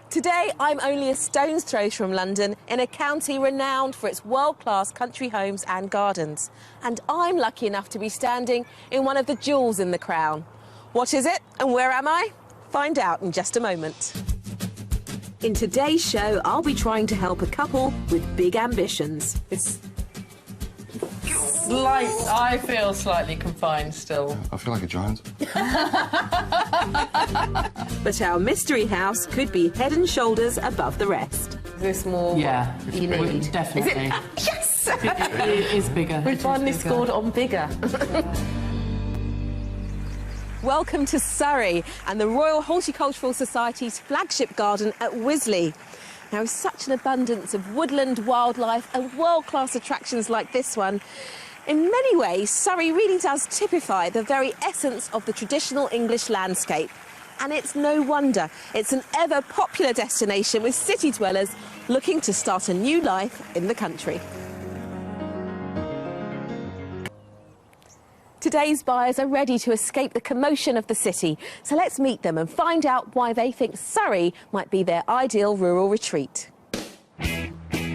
Today, I'm only a stone's throw from London, in a county renowned for its world-class country homes and gardens. And I'm lucky enough to be standing in one of the jewels in the crown. What is it and where am I? Find out in just a moment. In today's show, I'll be trying to help a couple with big ambitions. I feel slightly confined still. I feel like a giant. But our mystery house could be head and shoulders above the rest. Is this more Yeah, what you need? definitely. Yes! It is bigger. We've finally scored on bigger. Welcome to Surrey and the Royal Horticultural Society's flagship garden at Wisley. Now, with such an abundance of woodland, wildlife and world-class attractions like this one, in many ways, Surrey really does typify the very essence of the traditional English landscape. And it's no wonder. It's an ever-popular destination with city dwellers looking to start a new life in the country. Today's buyers are ready to escape the commotion of the city. So let's meet them and find out why they think Surrey might be their ideal rural retreat.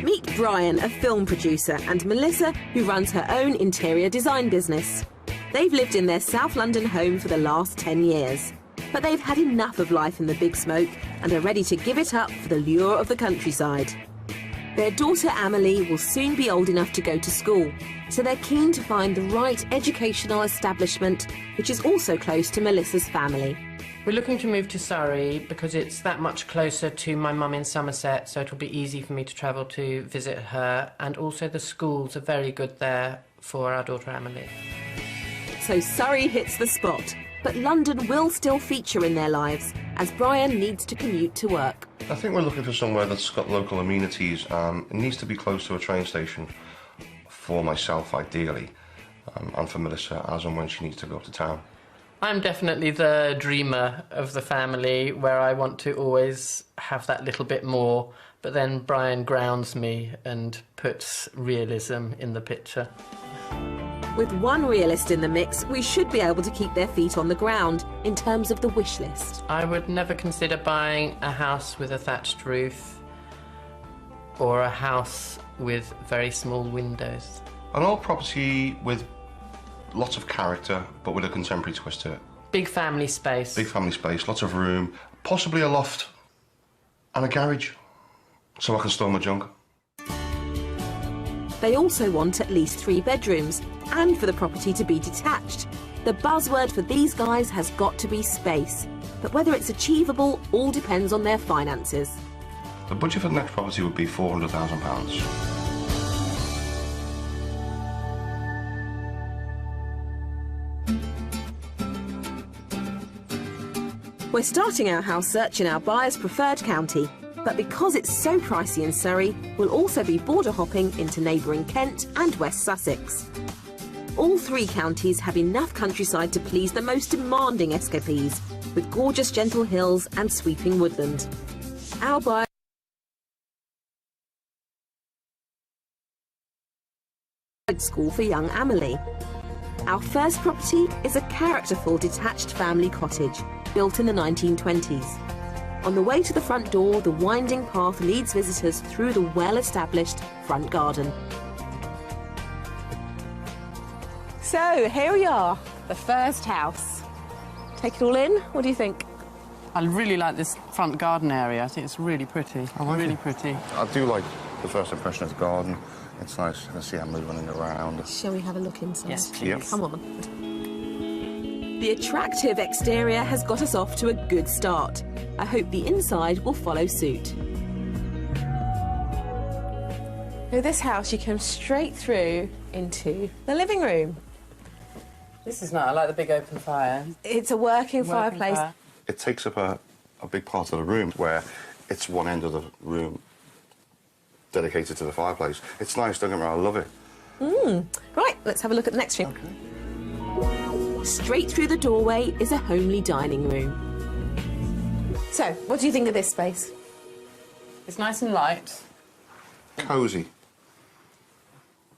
Meet Brian, a film producer, and Melissa, who runs her own interior design business. They've lived in their South London home for the last 10 years. But they've had enough of life in the big smoke and are ready to give it up for the lure of the countryside. Their daughter Amelie will soon be old enough to go to school, so they're keen to find the right educational establishment, which is also close to Melissa's family. We're looking to move to Surrey because it's that much closer to my mum in Somerset, so it'll be easy for me to travel to visit her, and also the schools are very good there for our daughter Amelie. So Surrey hits the spot, but London will still feature in their lives, as Brian needs to commute to work. I think we're looking for somewhere that's got local amenities. It needs to be close to a train station for myself, ideally, and for Melissa, as and when she needs to go to town. I'm definitely the dreamer of the family, where I want to always have that little bit more, but then Brian grounds me and puts realism in the picture. With one realist in the mix, we should be able to keep their feet on the ground in terms of the wish list. I would never consider buying a house with a thatched roof or a house with very small windows. An old property with lots of character, but with a contemporary twist to it. Big family space. Big family space, lots of room, possibly a loft and a garage, so I can store my junk. They also want at least 3 bedrooms, and for the property to be detached. The buzzword for these guys has got to be space. But whether it's achievable all depends on their finances. The budget for the next property would be £400,000. We're starting our house search in our buyer's preferred county, but because it's so pricey in Surrey, we'll also be border hopping into neighbouring Kent and West Sussex. All 3 counties have enough countryside to please the most demanding escapees, with gorgeous gentle hills and sweeping woodland. Our buyer school for young Amelie. Our first property is a characterful detached family cottage, built in the 1920s. On the way to the front door, the winding path leads visitors through the well-established front garden. So, here we are, the first house. Take it all in? What do you think? I really like this front garden area. I think it's really pretty. Really pretty. I do like the first impression of the garden. It's nice to see Emily running around. Shall we have a look inside? Yes, please. Yep. Come on. The attractive exterior has got us off to a good start. I hope the inside will follow suit. With this house, you come straight through into the living room. This is nice. I like the big open fire. It's a working fireplace. It takes up a big part of the room, where it's one end of the room dedicated to the fireplace. It's nice, don't get me wrong, I love it. Right, let's have a look at the next room. Okay. Straight through the doorway is a homely dining room. So, what do you think of this space? It's nice and light. Cosy.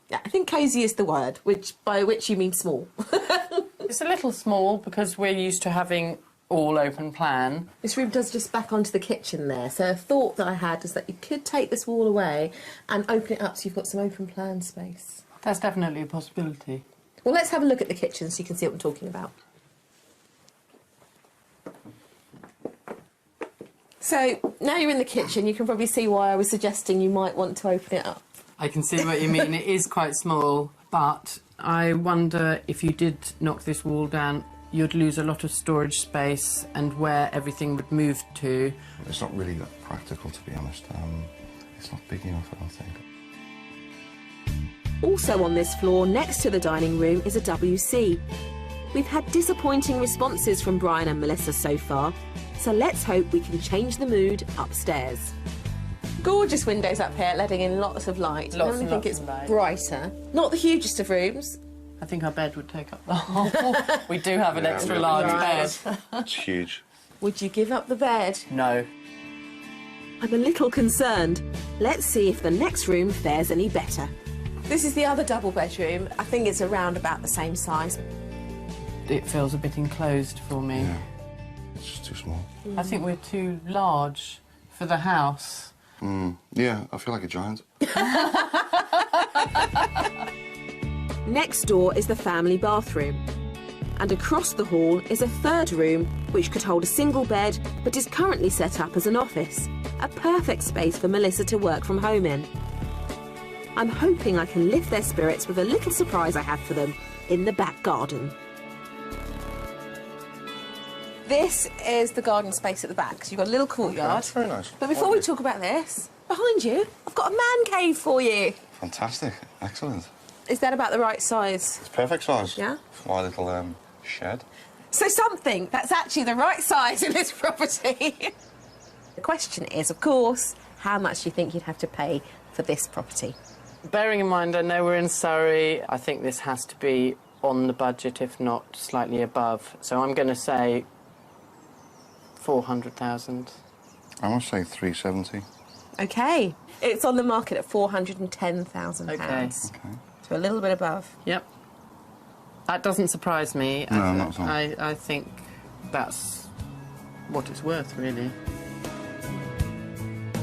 Yeah, I think cosy is the word, by which you mean small. It's a little small because we're used to having all open plan. This room does just back onto the kitchen there, so a thought that I had is that you could take this wall away and open it up so you've got some open plan space. That's definitely a possibility. Well, let's have a look at the kitchen so you can see what I'm talking about. So, now you're in the kitchen, you can probably see why I was suggesting you might want to open it up. I can see what you mean. It is quite small, but I wonder if you did knock this wall down, you'd lose a lot of storage space and where everything would move to. It's not really that practical, to be honest. It's not big enough, I don't think. Also on this floor, next to the dining room, is a WC. We've had disappointing responses from Brian and Melissa so far, so let's hope we can change the mood upstairs. Gorgeous windows up here, letting in lots of light. Lots I and think lots it's of light. brighter. Not the hugest of rooms. I think our bed would take up the whole. We do have an extra large bed. It's huge. Would you give up the bed? No. I'm a little concerned. Let's see if the next room fares any better. This is the other double bedroom. I think it's around about the same size. It feels a bit enclosed for me. Yeah. It's just too small. I think we're too large for the house. Yeah, I feel like a giant. Next door is the family bathroom. And across the hall is a third room which could hold a single bed but is currently set up as an office. A perfect space for Melissa to work from home in. I'm hoping I can lift their spirits with a little surprise I have for them in the back garden. This is the garden space at the back, so you've got a little courtyard. That's very nice. But before we talk about this, behind you, I've got a man cave for you. Fantastic. Excellent. Is that about the right size? It's perfect size. Yeah? For my little shed. So something that's actually the right size in this property. The question is, of course, how much do you think you'd have to pay for this property? Bearing in mind, I know we're in Surrey, I think this has to be on the budget, if not slightly above. So I'm going to say 400,000. I must say 370. OK. It's on the market at £410,000. Okay. So a little bit above. Yep. That doesn't surprise me. No, not at all. I think that's what it's worth, really.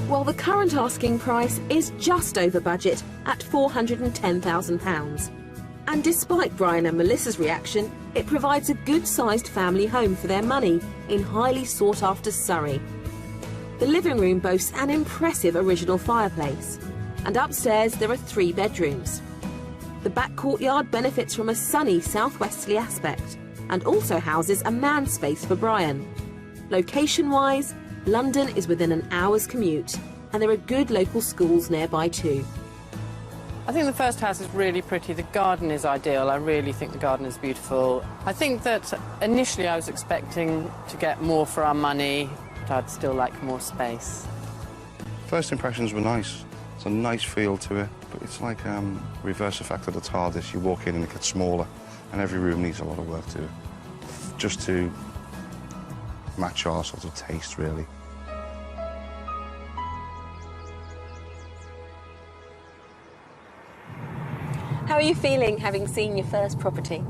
Well, the current asking price is just over budget at £410,000. And despite Brian and Melissa's reaction, it provides a good-sized family home for their money in highly sought-after Surrey. The living room boasts an impressive original fireplace. And upstairs there are 3 bedrooms. The back courtyard benefits from a sunny southwesterly aspect and also houses a man space for Brian. Location-wise, London is within an hour's commute, and there are good local schools nearby too. I think the first house is really pretty. The garden is ideal. I really think the garden is beautiful. I think that initially I was expecting to get more for our money, but I'd still like more space. First impressions were nice. It's a nice feel to it, but it's like reverse effect of the TARDIS. You walk in and it gets smaller, and every room needs a lot of work to it, just to match our sort of taste, really. How are you feeling having seen your first property?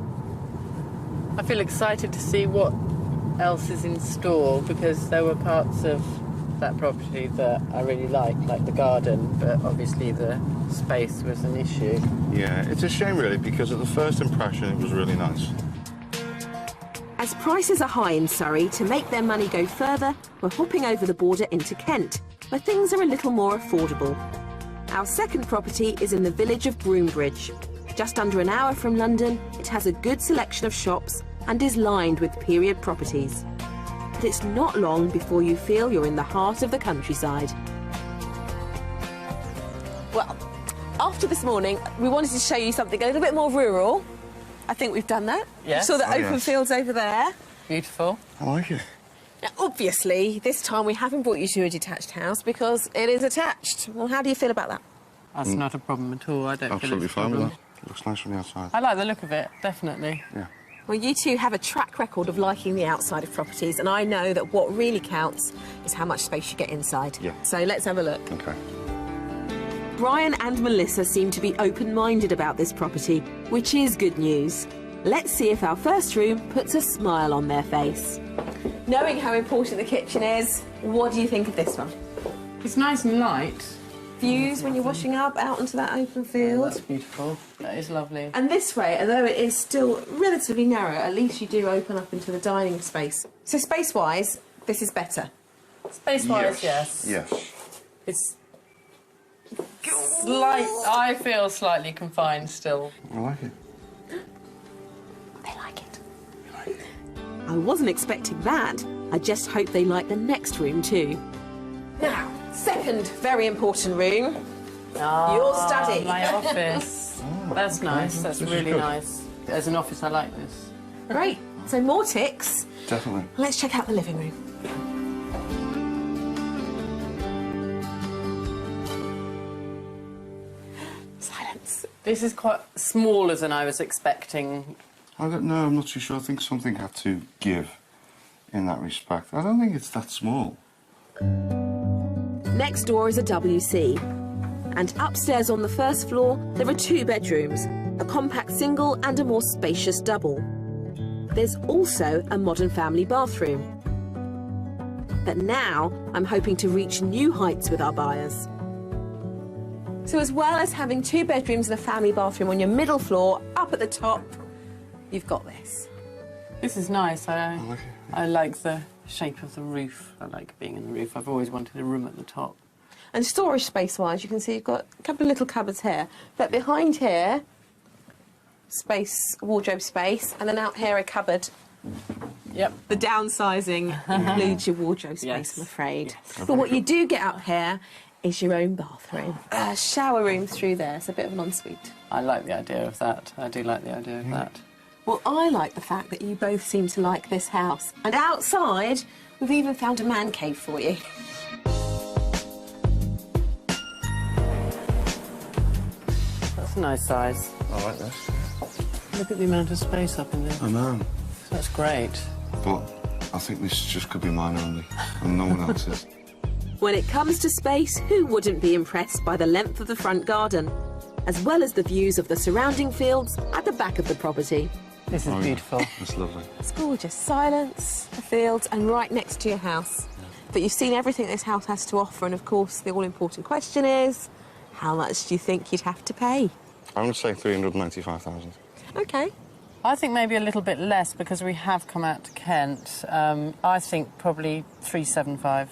I feel excited to see what else is in store, because there were parts of that property that I really like the garden, but obviously the space was an issue. Yeah, it's a shame, really, because at the first impression it was really nice. As prices are high in Surrey, to make their money go further, we're hopping over the border into Kent, where things are a little more affordable. Our second property is in the village of Broombridge. Just under an hour from London, it has a good selection of shops and is lined with period properties. But it's not long before you feel you're in the heart of the countryside. Well, after this morning, we wanted to show you something a little bit more rural. I think we've done that. Yes. You saw the Oh, open yes. fields over there. Beautiful. I like it. Now, obviously, this time we haven't brought you to a detached house because it is attached. Well, how do you feel about that? That's not a problem at all. I don't Absolutely feel it's a fine with problem. that. It looks nice from the outside. I like the look of it, definitely. Yeah. Well, you two have a track record of liking the outside of properties, and I know that what really counts is how much space you get inside. Yeah. So let's have a look. Okay. Brian and Melissa seem to be open-minded about this property, which is good news. Let's see if our first room puts a smile on their face. Knowing how important the kitchen is, what do you think of this one? It's nice and light. Views when you're washing up out onto that open field. That's beautiful. That is lovely. And this way, although it is still relatively narrow, at least you do open up into the dining space. So space-wise, this is better. Space-wise, yes. Yes. It's I feel slightly confined still. I like it. They like it. I wasn't expecting that. I just hope they like the next room too. Now, second very important room. Your study. My office. That's nice. That's This is really good. nice. As an office, I like this. Great. So more ticks. Definitely. Let's check out the living room. Silence. This is quite smaller than I was expecting. I don't know, I'm not too sure. I think something had to give in that respect. I don't think it's that small. Next door is a WC. And upstairs on the first floor, there are 2 bedrooms, a compact single and a more spacious double. There's also a modern family bathroom. But now, I'm hoping to reach new heights with our buyers. So as well as having 2 bedrooms and a family bathroom on your middle floor, up at the top, you've got this. This is nice. I like it. I like the shape of the roof. I like being in the roof. I've always wanted a room at the top. And storage space-wise, you can see you've got a couple of little cupboards here. But behind here, space, wardrobe space, and then out here a cupboard. Yep. The downsizing includes your wardrobe space, Yes. I'm afraid. Yes. But what you do get up here is your own bathroom. A shower room through there, it's a bit of an ensuite. I like the idea of that. I do like the idea of that. Well, I like the fact that you both seem to like this house. And outside, we've even found a man cave for you. That's a nice size. I like this. Look at the amount of space up in there. I know. That's great. But I think this just could be mine only, and no one else's. When it comes to space, who wouldn't be impressed by the length of the front garden, as well as the views of the surrounding fields at the back of the property? This is Oh, yeah. beautiful. It's lovely. It's gorgeous. Silence, the fields, and right next to your house. But you've seen everything this house has to offer, and of course, the all-important question is, how much do you think you'd have to pay? I'm going to say 395,000. OK. I think maybe a little bit less because we have come out to Kent. I think probably 375.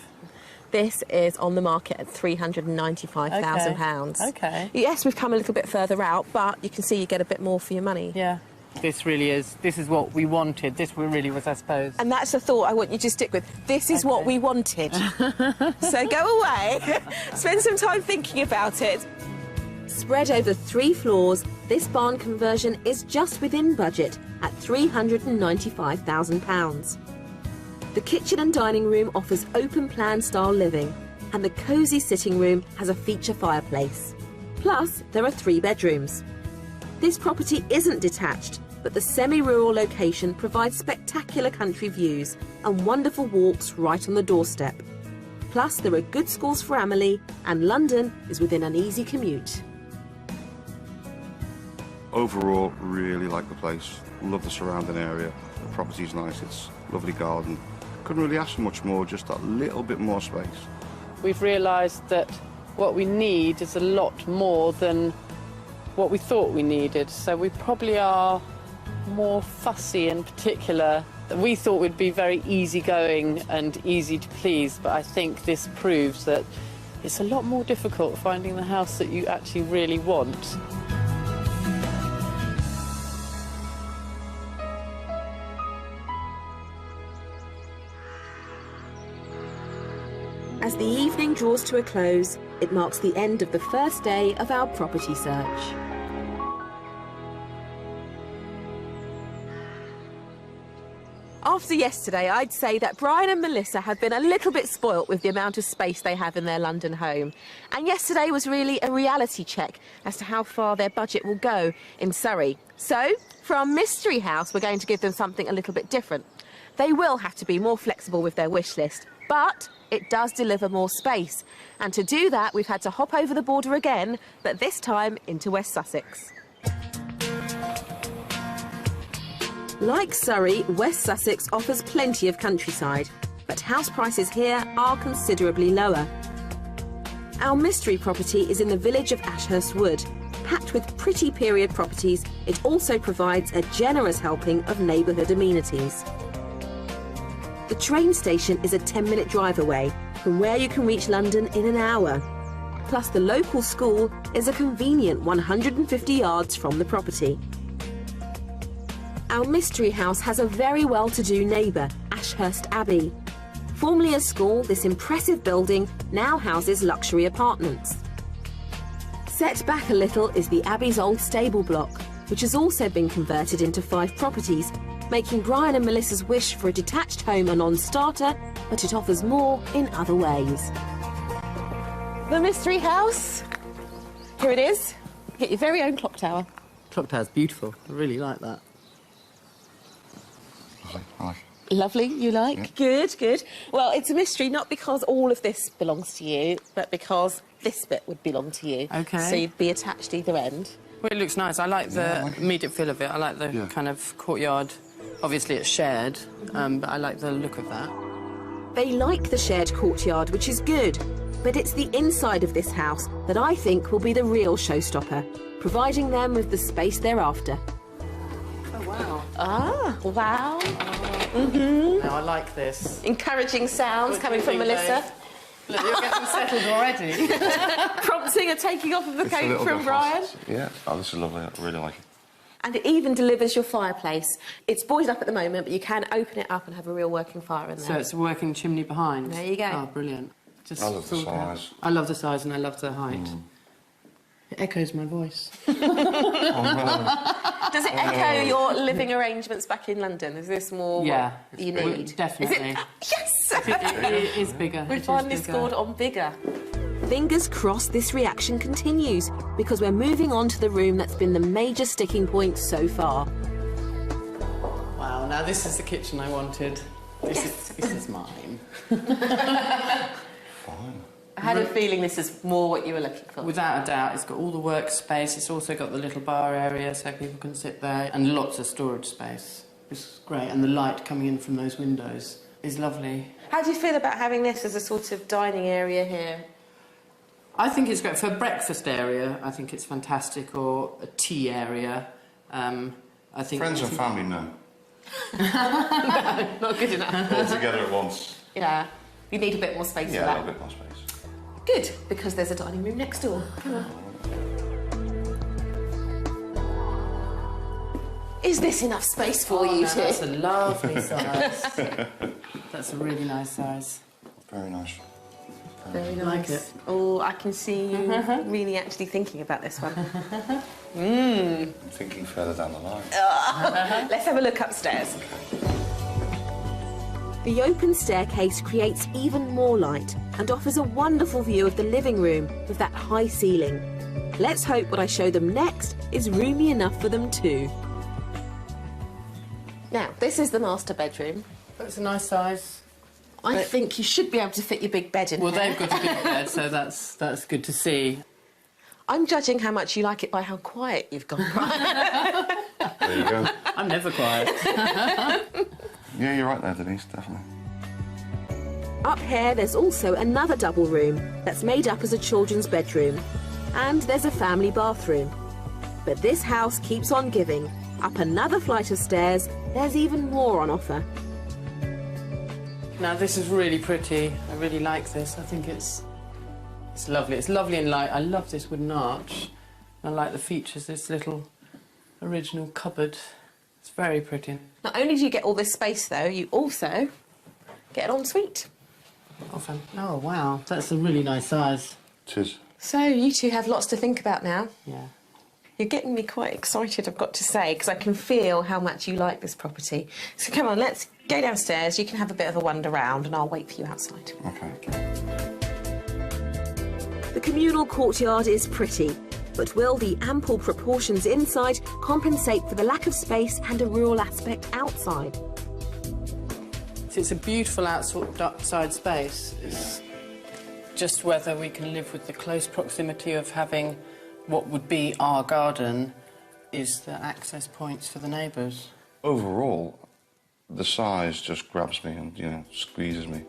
This is on the market at £395,000. Okay. Yes, we've come a little bit further out, but you can see you get a bit more for your money. Yeah. This really is. This is what we wanted. This really was, I suppose. And that's the thought I want you to stick with. This is what we wanted. So go away, spend some time thinking about it. Spread over 3 floors, this barn conversion is just within budget at £395,000. The kitchen and dining room offers open-plan style living, and the cosy sitting room has a feature fireplace. Plus, there are 3 bedrooms. This property isn't detached, but the semi-rural location provides spectacular country views and wonderful walks right on the doorstep. Plus, there are good schools for Amelie, and London is within an easy commute. Overall, really like the place. Love the surrounding area. The property's nice. It's a lovely garden. Couldn't really ask for much more, just that little bit more space. We've realised that what we need is a lot more than what we thought we needed. So we probably are more fussy and particular. We thought we'd be very easygoing and easy to please, but I think this proves that it's a lot more difficult finding the house that you actually really want. As the evening draws to a close, it marks the end of the first day of our property search. After yesterday, I'd say that Brian and Melissa have been a little bit spoilt with the amount of space they have in their London home. And yesterday was really a reality check as to how far their budget will go in Surrey. So, for our mystery house, we're going to give them something a little bit different. They will have to be more flexible with their wish list, but it does deliver more space. And to do that, we've had to hop over the border again, but this time into West Sussex. Like Surrey, West Sussex offers plenty of countryside, but house prices here are considerably lower. Our mystery property is in the village of Ashurst Wood. Packed with pretty period properties, it also provides a generous helping of neighbourhood amenities. The train station is a 10-minute drive away, from where you can reach London in an hour. Plus, the local school is a convenient 150 yards from the property. Our mystery house has a very well-to-do neighbour, Ashurst Abbey. Formerly a school, this impressive building now houses luxury apartments. Set back a little is the Abbey's old stable block, which has also been converted into 5 properties, making Brian and Melissa's wish for a detached home a non-starter, but it offers more in other ways. The mystery house. Here it is. You get your very own clock tower. Clock tower's beautiful. I really like that. Lovely, I like it. Lovely, you like? Yeah. Good, good. Well, it's a mystery not because all of this belongs to you, but because this bit would belong to you. OK. So you'd be attached either end. Well, it looks nice. I like the immediate feel of it. I like the kind of courtyard. Obviously, it's shared, but I like the look of that. They like the shared courtyard, which is good. But it's the inside of this house that I think will be the real showstopper, providing them with the space they're after. Oh, wow. Ah, wow. Now, I like this. Encouraging sounds What do coming you from think, Melissa. Dave? Look, you're getting settled already. Prompting a taking off of the It's a coat little from bit Brian. fast. Yeah, oh, this is lovely. I really like it. And it even delivers your fireplace. It's boarded up at the moment, but you can open it up and have a real working fire in there. So it's a working chimney behind. There you go. Oh, brilliant. Just I love the thought that. size. I love the size and I love the height. It echoes my voice. Does it echo your living arrangements back in London? Is this more Yeah, what you well, need? definitely. Is it? Yes! It is bigger. We It is finally bigger. scored on bigger. Fingers crossed this reaction continues, because we're moving on to the room that's been the major sticking point so far. Wow, now this is the kitchen I wanted. This is mine. Fine. I had a feeling this is more what you were looking for. Without a doubt, it's got all the workspace. It's also got the little bar area so people can sit there, and lots of storage space. It's great, and the light coming in from those windows is lovely. How do you feel about having this as a sort of dining area here? I think it's great for a breakfast area. I think it's fantastic, or a tea area. I think Friends and family, no. Not good enough. All together at once. Yeah, you need a bit more space for Yeah, a that. little bit more space. Good, because there's a dining room next door. Come on. Is this enough space for you no, two? That's a lovely size. That's a really nice size. Very nice. Very nice. Like it. Oh, I can see you really actually thinking about this one. I'm thinking further down the line. Let's have a look upstairs. The open staircase creates even more light and offers a wonderful view of the living room with that high ceiling. Let's hope what I show them next is roomy enough for them too. Now, this is the master bedroom. That's a nice size. I think you should be able to fit your big bed in Well, here. they've got a big bed, so that's good to see. I'm judging how much you like it by how quiet you've gone, Brian. There you go. I'm never quiet. Yeah, you're right there, Denise, definitely. Up here, there's also another double room that's made up as a children's bedroom. And there's a family bathroom. But this house keeps on giving. Up another flight of stairs, there's even more on offer. Now, this is really pretty. I really like this. I think it's lovely. It's lovely and light. I love this wooden arch. I like the features, this little original cupboard. It's very pretty. Not only do you get all this space, though, you also get an ensuite. Oh, wow. That's a really nice size. Tis. So you two have lots to think about now. Yeah. You're getting me quite excited, I've got to say, because I can feel how much you like this property. So come on, let's go downstairs. You can have a bit of a wander round and I'll wait for you outside. Okay. The communal courtyard is pretty, but will the ample proportions inside compensate for the lack of space and a rural aspect outside? It's a beautiful outside space. It's just whether we can live with the close proximity of having what would be our garden is the access points for the neighbours. Overall, the size just grabs me and, you know, squeezes me.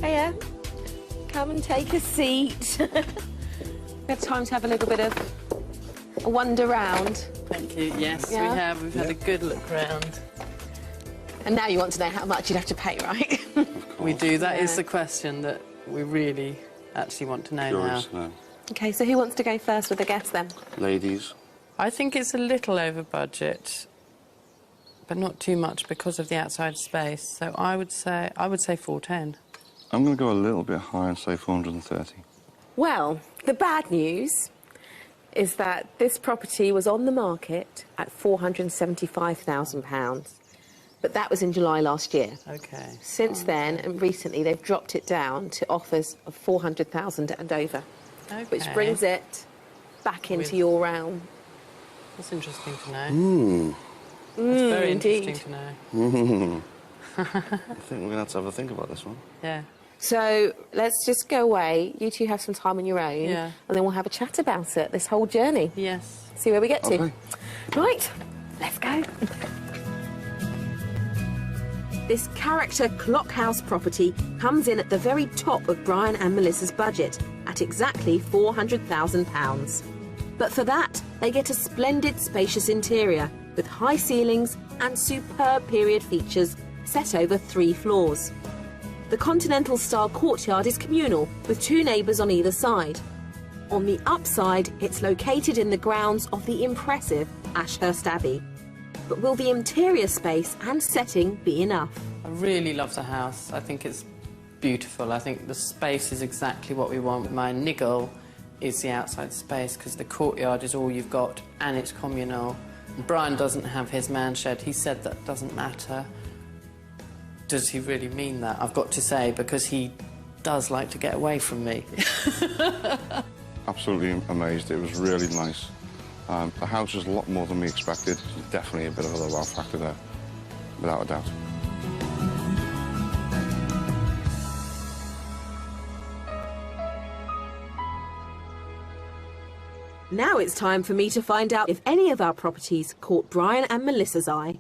Hiya. Come and take a seat. We have time to have a little bit of a wander round. Thank you. Yes, Yeah. we have. We've had a good look round. And now you want to know how much you'd have to pay, right? We do. That is Yeah. the question that we really actually want to know Curious now. now. OK, so who wants to go first with the guests then? Ladies. I think it's a little over budget, but not too much because of the outside space. So I would say 410. I'm going to go a little bit higher and say 430. Well, the bad news is that this property was on the market at £475,000. But that was in July last year. Okay. Since then, and recently, they've dropped it down to offers of 400,000 and over, Okay. which brings it back into your realm. That's interesting to know. That's very indeed. interesting to know. I think we're going to have a think about this one. Yeah. So let's just go away. You two have some time on your own, Yeah. and then we'll have a chat about it, this whole journey. Yes. See where we get to. Okay. Right, let's go. This character clockhouse property comes in at the very top of Brian and Melissa's budget at exactly £400,000. But for that, they get a splendid spacious interior with high ceilings and superb period features set over 3 floors. The continental-style courtyard is communal with 2 neighbours on either side. On the upside, it's located in the grounds of the impressive Ashurst Abbey. But will the interior space and setting be enough? I really love the house. I think it's beautiful. I think the space is exactly what we want. My niggle is the outside space because the courtyard is all you've got and it's communal. Brian doesn't have his man shed. He said that doesn't matter. Does he really mean that? I've got to say, because he does like to get away from me. Absolutely amazed. It was really nice. The house is a lot more than we expected. Definitely a bit of a wow factor there, without a doubt. Now it's time for me to find out if any of our properties caught Brian and Melissa's eye.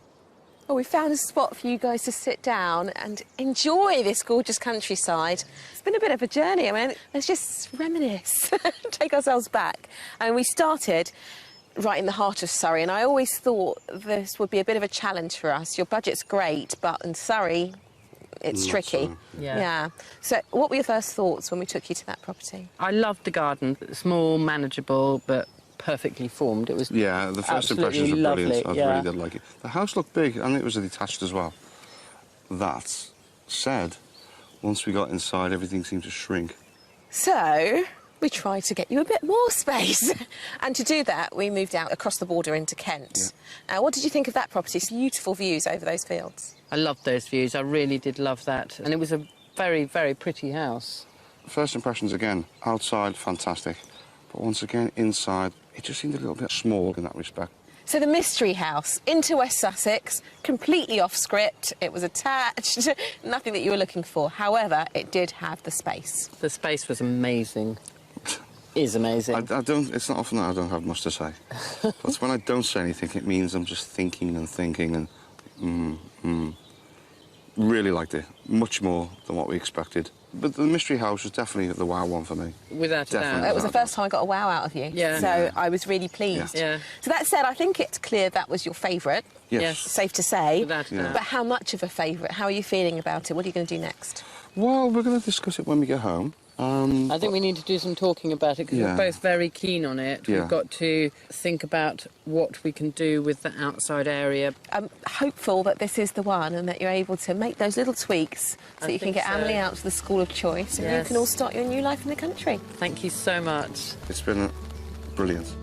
Well, we found a spot for you guys to sit down and enjoy this gorgeous countryside. It's been a bit of a journey. I mean, let's just reminisce, take ourselves back. And we started right in the heart of Surrey, and I always thought this would be a bit of a challenge for us. Your budget's great, but in Surrey, it's Not tricky. so. Yeah. So what were your first thoughts when we took you to that property? I loved the garden. Small, manageable, but perfectly formed. It was Yeah, the first absolutely impressions were brilliant. lovely, I yeah. really did like it. The house looked big, and it was detached as well. That said, once we got inside, everything seemed to shrink. So we tried to get you a bit more space. And to do that, we moved out across the border into Kent. What did you think of that property? Beautiful views over those fields. I loved those views. I really did love that. And it was a very, very pretty house. First impressions again, outside, fantastic. But once again, inside, it just seemed a little bit small in that respect. So the mystery house into West Sussex, completely off script. It was attached, nothing that you were looking for. However, it did have the space. The space was amazing. Is amazing. I don't. It's not often that I don't have much to say. But when I don't say anything, it means I'm just thinking and thinking and really liked it, much more than what we expected. But the mystery house was definitely the wow one for me. Without a Definitely. doubt. It was the first time I got a wow out of you. Yeah. So Yeah. I was really pleased. Yeah. So that said, I think it's clear that was your favourite. Yes. Safe to say. Without a doubt. But how much of a favourite? How are you feeling about it? What are you going to do next? Well, we're going to discuss it when we get home. I think we need to do some talking about it because Yeah. we're both very keen on it. Yeah. We've got to think about what we can do with the outside area. I'm hopeful that this is the one and that you're able to make those little tweaks so I you can think get so. Emily out to the school of choice and you Yes. can all start your new life in the country. Thank you so much. It's been brilliant.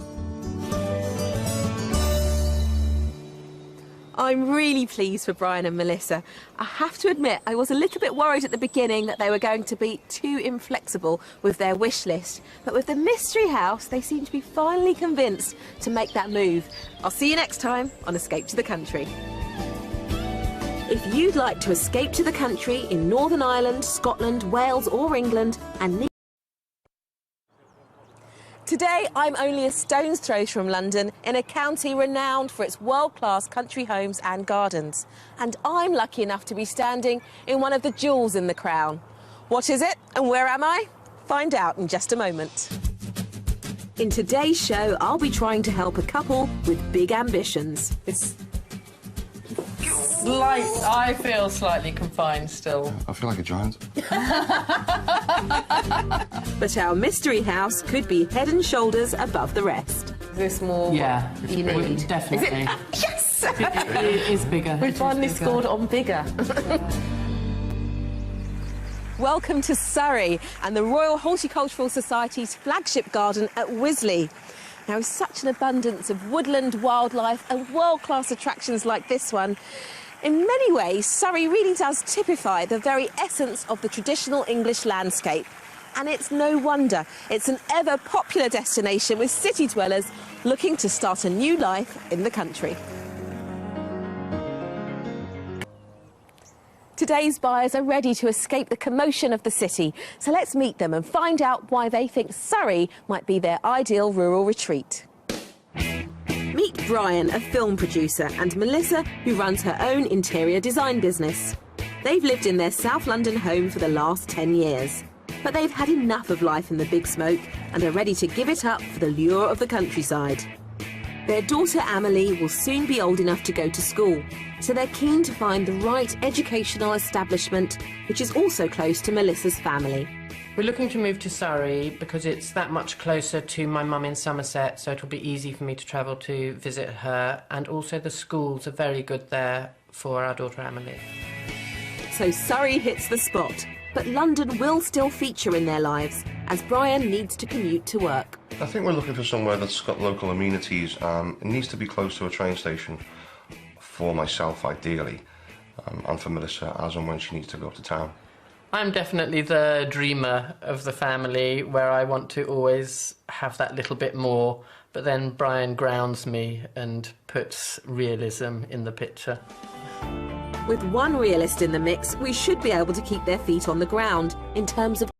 I'm really pleased for Brian and Melissa. I have to admit, I was a little bit worried at the beginning that they were going to be too inflexible with their wish list. But with the mystery house, they seem to be finally convinced to make that move. I'll see you next time on Escape to the Country. If you'd like to escape to the country in Northern Ireland, Scotland, Wales or England and need Today, I'm only a stone's throw from London, in a county renowned for its world-class country homes and gardens. And I'm lucky enough to be standing in one of the jewels in the crown. What is it and where am I? Find out in just a moment. In today's show, I'll be trying to help a couple with big ambitions. I feel slightly confined still. I feel like a giant. But our mystery house could be head and shoulders above the rest. Is this more Yeah, what you need? definitely. Yes! It is bigger. We finally scored on bigger. Welcome to Surrey and the Royal Horticultural Society's flagship garden at Wisley. Now, with such an abundance of woodland, wildlife and world-class attractions like this one, in many ways, Surrey really does typify the very essence of the traditional English landscape. And it's no wonder. It's an ever-popular destination with city dwellers looking to start a new life in the country. Today's buyers are ready to escape the commotion of the city, so let's meet them and find out why they think Surrey might be their ideal rural retreat. Meet Brian, a film producer, and Melissa, who runs her own interior design business. They've lived in their South London home for the last 10 years, but they've had enough of life in the big smoke and are ready to give it up for the lure of the countryside. Their daughter Amelie will soon be old enough to go to school, so they're keen to find the right educational establishment, which is also close to Melissa's family. We're looking to move to Surrey because it's that much closer to my mum in Somerset, so it'll be easy for me to travel to visit her, and also the schools are very good there for our daughter Amelie. So Surrey hits the spot, but London will still feature in their lives, as Brian needs to commute to work. I think we're looking for somewhere that's got local amenities. It needs to be close to a train station for myself, ideally, and for Melissa, as and when she needs to go up to town. I'm definitely the dreamer of the family, where I want to always have that little bit more, but then Brian grounds me and puts realism in the picture. With one realist in the mix, we should be able to keep their feet on the ground in terms of